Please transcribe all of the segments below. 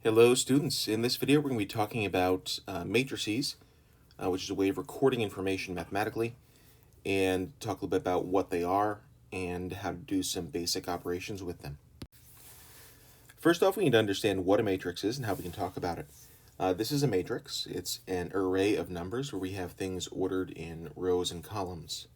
Hello students, in this video we're going to be talking about matrices, which is a way of recording information mathematically, and talk a little bit about what they are and how to do some basic operations with them. First off, we need to understand what a matrix is and how we can talk about it. This is a matrix. It's an array of numbers where we have things ordered in rows and columns.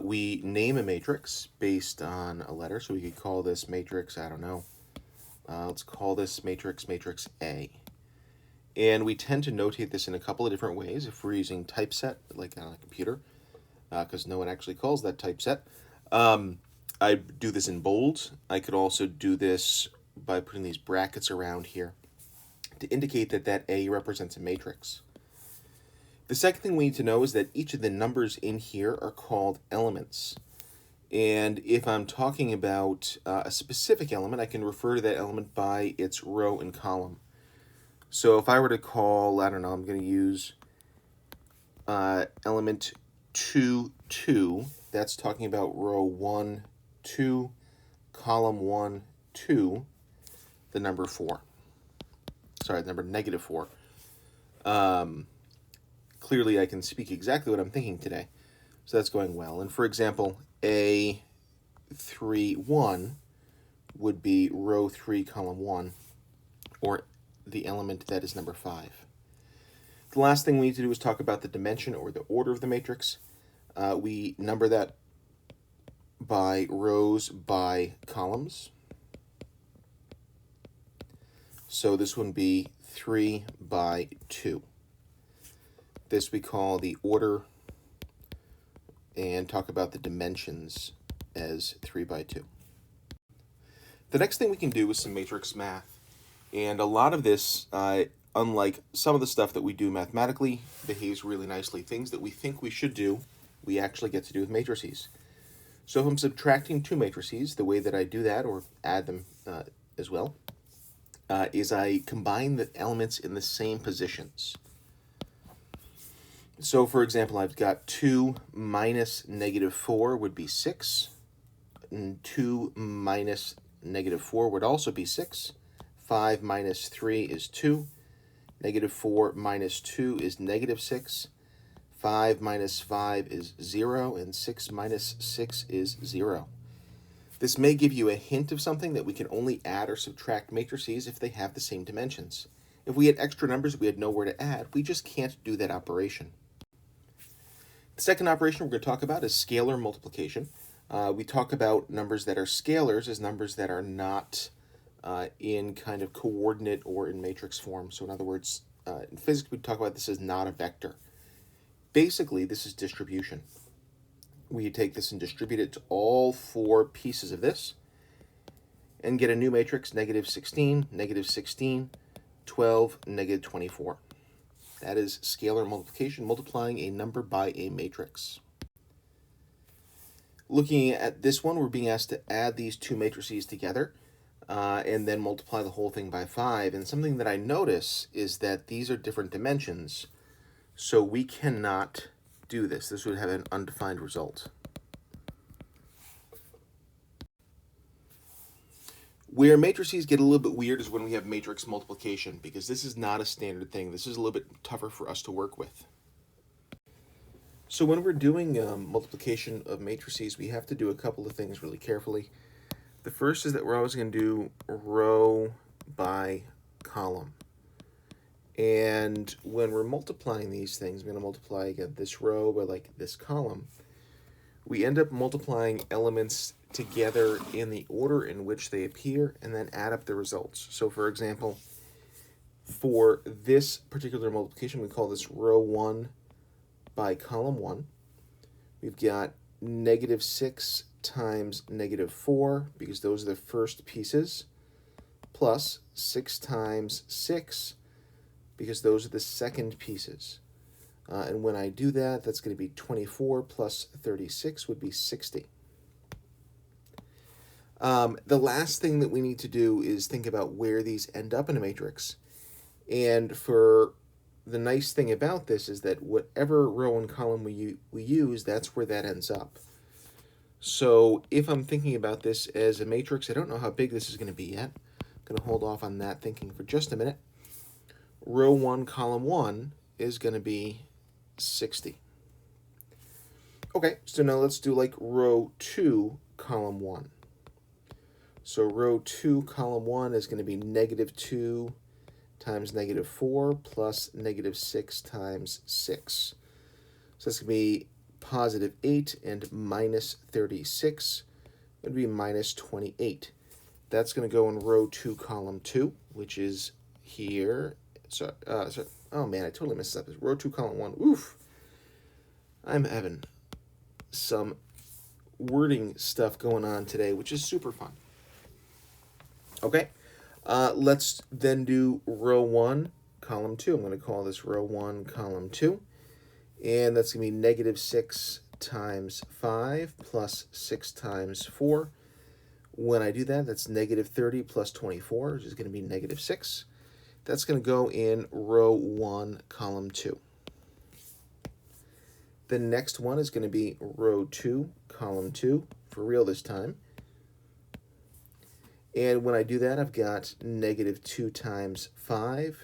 We name a matrix based on a letter, so we could call this matrix, I don't know, let's call this matrix A. And we tend to notate this in a couple of different ways if we're using typeset, like on a computer, because no one actually calls that typeset. I do this in bold. I could also do this by putting these brackets around here to indicate that that A represents a matrix. The second thing we need to know is that each of the numbers in here are called elements. And if I'm talking about a specific element, I can refer to that element by its row and column. So if I were to call, I don't know, I'm going to use element 2, 2, that's talking about row 1, 2, column 1, 2, the number 4. Sorry, the number negative 4. Clearly I can speak exactly what I'm thinking today. So that's going well. And for example, A3, 1 would be row 3, column 1, or the element that is number 5. The last thing we need to do is talk about the dimension or the order of the matrix. We number that by rows by columns. So this would be 3 by 2. This we call the order, and talk about the dimensions as 3 by 2. The next thing we can do is some matrix math. And a lot of this, unlike some of the stuff that we do mathematically, behaves really nicely. Things that we think we should do, we actually get to do with matrices. So if I'm subtracting two matrices, the way that I do that, or add them as well, is I combine the elements in the same positions. So for example, I've got 2 minus negative 4 would be 6, and 2 minus negative 4 would also be 6. 5 minus 3 is 2. Negative 4 minus 2 is negative 6. 5 minus 5 is 0, and 6 minus 6 is 0. This may give you a hint of something that we can only add or subtract matrices if they have the same dimensions. If we had extra numbers we had nowhere to add, we just can't do that operation. The second operation we're going to talk about is scalar multiplication. We talk about numbers that are scalars as numbers that are not in kind of coordinate or in matrix form. So in other words, in physics we talk about this as not a vector. Basically, this is distribution. We take this and distribute it to all 4 pieces of this and get a new matrix, negative 16, negative 16, 12, negative 24. That is scalar multiplication, multiplying a number by a matrix. Looking at this one, we're being asked to add these two matrices together and then multiply the whole thing by 5. And something that I notice is that these are different dimensions, so we cannot do this. This would have an undefined result. Where matrices get a little bit weird is when we have matrix multiplication, because this is not a standard thing. This is a little bit tougher for us to work with. So when we're doing multiplication of matrices, we have to do a couple of things really carefully. The first is that we're always going to do row by column. And when we're multiplying these things, we're going to multiply again this row by like this column. We end up multiplying elements together in the order in which they appear and then add up the results. So for example, for this particular multiplication, we call this row 1 by column 1. We've got negative 6 times negative 4, because those are the first pieces, plus 6 times 6, because those are the second pieces. And when I do that, that's going to be 24 plus 36 would be 60. The last thing that we need to do is think about where these end up in a matrix. And for the nice thing about this is that whatever row and column we use, that's where that ends up. So if I'm thinking about this as a matrix, I don't know how big this is going to be yet, going to hold off on that thinking for just a minute. Row 1, column 1 is going to be 60. Okay, so now let's do like row 2, column 1. So row 2, column 1 is going to be -2 times -4 plus -6 times 6. So that's going to be +8 and -36. It would be -28. That's going to go in row 2, column 2, which is here. Oh man, I totally messed up. It's row 2, column 1. Oof. I'm having some wording stuff going on today, which is super fun. Okay, let's then do row 1, column 2. I'm going to call this row 1, column 2. And that's going to be -6 times 5 plus 6 times 4. When I do that, that's -30 plus 24, which is going to be -6. That's going to go in row 1, column 2. The next one is going to be row 2, column 2, for real this time. And when I do that, I've got -2 times 5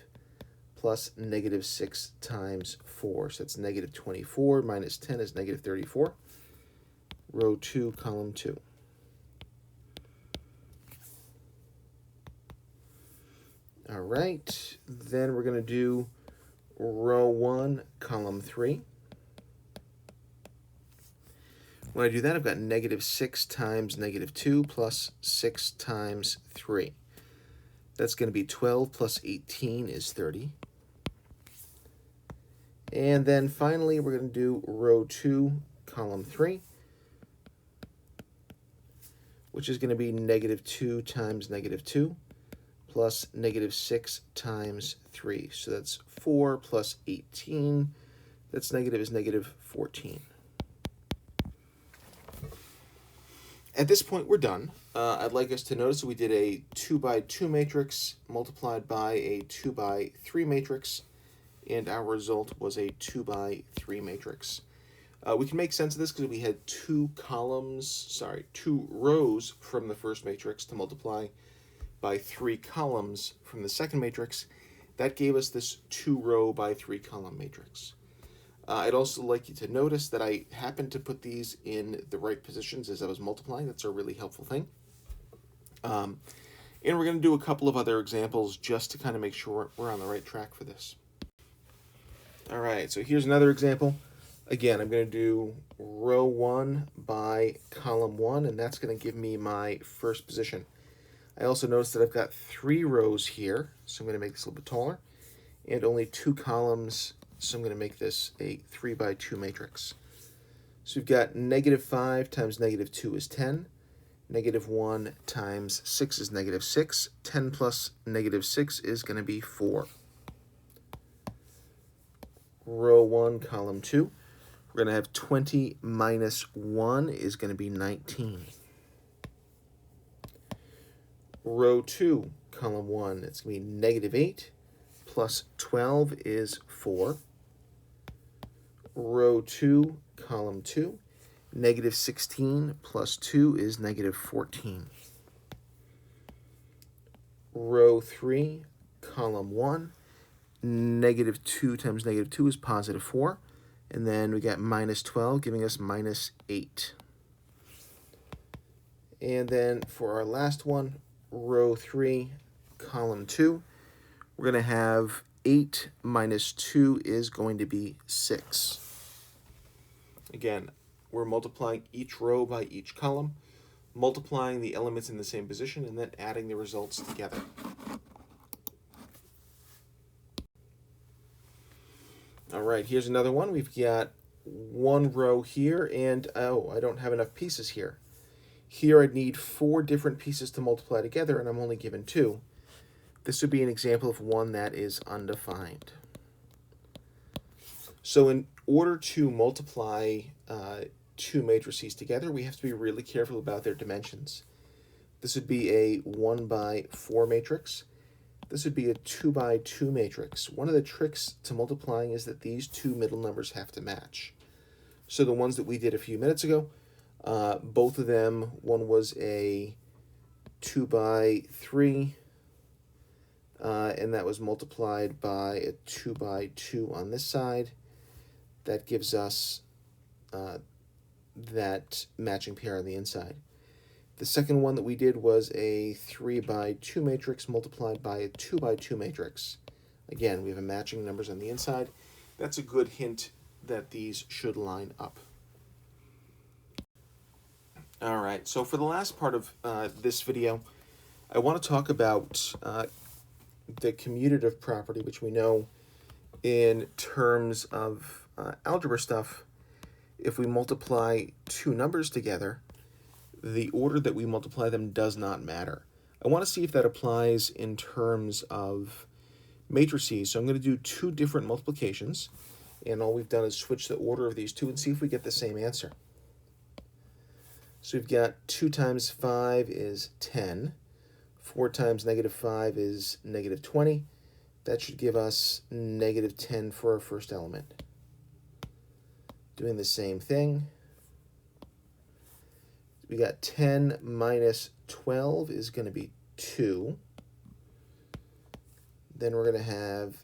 plus -6 times 4. So that's -24 minus 10 is -34. Row 2, column 2. All right, then we're going to do row 1, column 3. When I do that, I've got -6 times -2 plus 6 times 3. That's going to be 12 plus 18 is 30. And then finally, we're going to do row 2, column 3, which is going to be -2 times -2 plus -6 times 3. So that's 4 plus 18. That's negative is -14. At this point, we're done. I'd like us to notice that we did a 2 by 2 matrix multiplied by a 2 by 3 matrix, and our result was a 2 by 3 matrix. We can make sense of this because we had two rows from the first matrix to multiply by 3 columns from the second matrix. That gave us this 2 row by 3 column matrix. I'd also like you to notice that I happened to put these in the right positions as I was multiplying. That's a really helpful thing. And we're going to do a couple of other examples just to kind of make sure we're on the right track for this. All right, so here's another example. Again, I'm going to do row 1 by column 1, and that's going to give me my first position. I also noticed that I've got 3 rows here, so I'm going to make this a little bit taller, and only 2 columns, so I'm going to make this a 3 by 2 matrix. So we've got -5 times -2 is 10. -1 times 6 is -6. 10 plus -6 is going to be 4. Row 1, column 2. We're going to have 20 minus 1 is going to be 19. Row 2, column 1, it's going to be -8 plus 12 is 4. Row 2, column 2, -16 plus 2 is -14. Row 3, column 1, -2 times -2 is +4. And then we got -12 giving us -8. And then for our last one, row 3, column 2, we're going to have 8 minus 2 is going to be 6. Again, we're multiplying each row by each column, multiplying the elements in the same position, and then adding the results together. All right, here's another one. We've got 1 row here, and oh, I don't have enough pieces here. Here I'd need 4 different pieces to multiply together, and I'm only given 2. This would be an example of one that is undefined. So in order to multiply 2 matrices together, we have to be really careful about their dimensions. This would be a 1 by 4 matrix. This would be a 2 by 2 matrix. One of the tricks to multiplying is that these 2 middle numbers have to match. So the ones that we did a few minutes ago, both of them, one was a 2 by 3, and that was multiplied by a 2 by 2 on this side. That gives us that matching pair on the inside. The second one that we did was a 3 by 2 matrix multiplied by a 2 by 2 matrix. Again, we have a matching numbers on the inside. That's a good hint that these should line up. All right, so for the last part of this video, I want to talk about the commutative property, which we know in terms of algebra stuff. If we multiply two numbers together, the order that we multiply them does not matter. I want to see if that applies in terms of matrices. So I'm going to do two different multiplications, and all we've done is switch the order of these two and see if we get the same answer. So we've got 2 times 5 is 10. 4 times negative 5 is negative 20. That should give us negative 10 for our first element. Doing the same thing. We got 10 minus 12 is going to be 2. Then we're going to have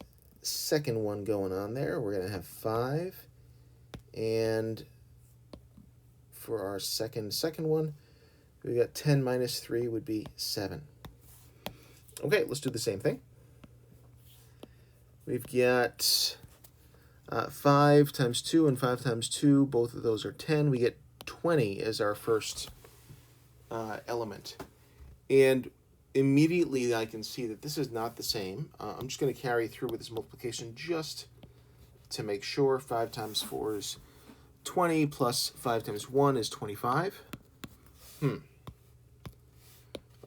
second one going on there. We're going to have 5. And for our second one, we got 10 minus 3 would be 7. Okay, let's do the same thing. We've got 5 times 2 and 5 times 2. Both of those are 10. We get 20 as our first element. And immediately I can see that this is not the same. I'm just going to carry through with this multiplication just to make sure. 5 times 4 is 20 plus 5 times 1 is 25.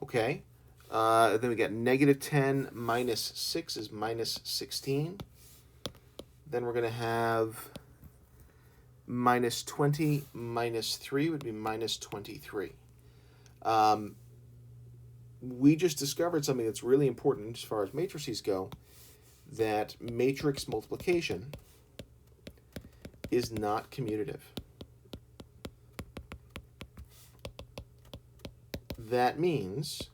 Okay. Then we got negative 10 minus 6 is minus 16. Then we're going to have minus 20 minus 3 would be minus 23. We just discovered something that's really important as far as matrices go, that matrix multiplication is not commutative. That means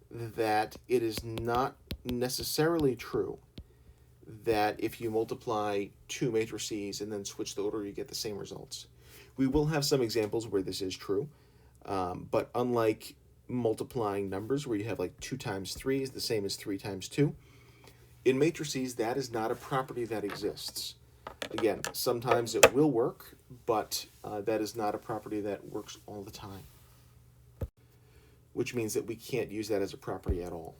that it is not necessarily true that if you multiply two matrices and then switch the order, you get the same results. We will have some examples where this is true, but unlike multiplying numbers where you have like 2 times 3 is the same as 3 times 2, in matrices that is not a property that exists. Again, sometimes it will work, but that is not a property that works all the time, which means that we can't use that as a property at all.